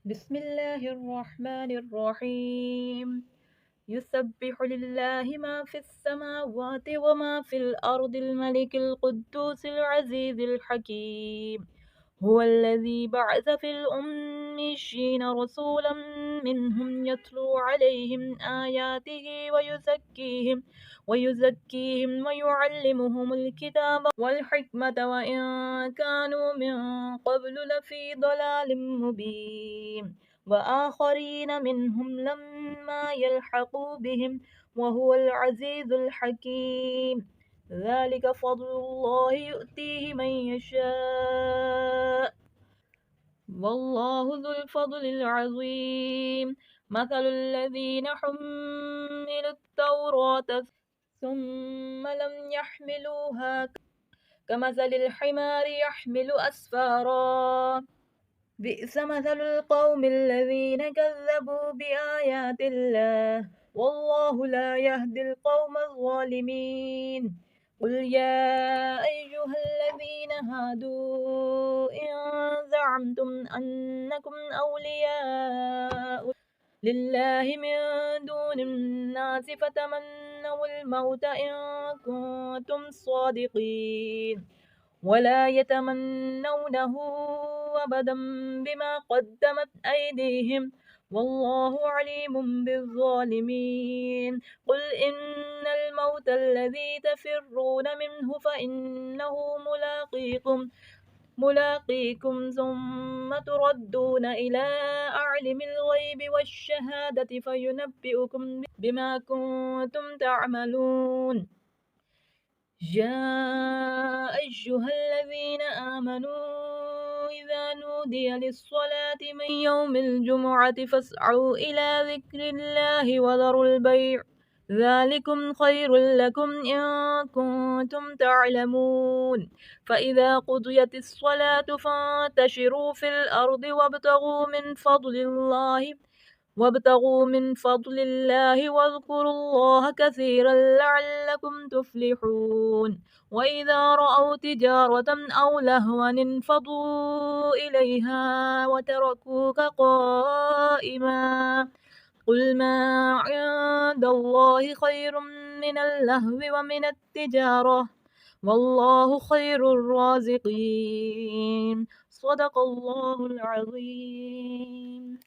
بسم الله الرحمن الرحيم. يسبح لله ما في السماوات وما في الأرض الملك القدوس العزيز الحكيم. هو الذي بعث في الأميين رسولا منهم يتلو عليهم آياته ويزكيهم ويعلمهم الكتاب والحكمة وإن كانوا من قبل لفي ضلال مبين وآخرين منهم لما يلحقوا بهم وهو العزيز الحكيم. ذلك فضل الله يؤتيه من يشاء والله ذو الفضل العظيم. مثل الذين حملوا التوراة ثم لم يحملوها كمثل الحمار يحمل أسفارا. بئس مثل القوم الذين كذبوا بآيات الله والله لا يهدي القوم الظالمين. قل يا أيها الذين هادوا إن زعمتم أنكم أولياء لله من دون الناس فتمنوا الموت إن كنتم صادقين ولا يتمنونه أبدا بما قدمت أيديهم والله عليم بالظالمين. قل إن الموت الذي تفرون منه فإنه ملاقيكم ثم تردون إلى أعلم الغيب والشهادة فينبئكم بما كنتم تعملون. يا أيها الذين آمنوا إذا نودي للصلاة من يوم الجمعة فاسعوا إلى ذكر الله وذروا البيع ذلكم خير لكم إن كنتم تعلمون. فإذا قضيت الصلاة فانتشروا في الأرض وابتغوا من فضل الله واذكروا الله كثيرا لعلكم تفلحون. وإذا رأوا تجارة أو لهوا انفضوا إليها وتركوك قائما. قل ما عند الله خير من اللهو ومن التجارة والله خير الرازقين. صدق الله العظيم.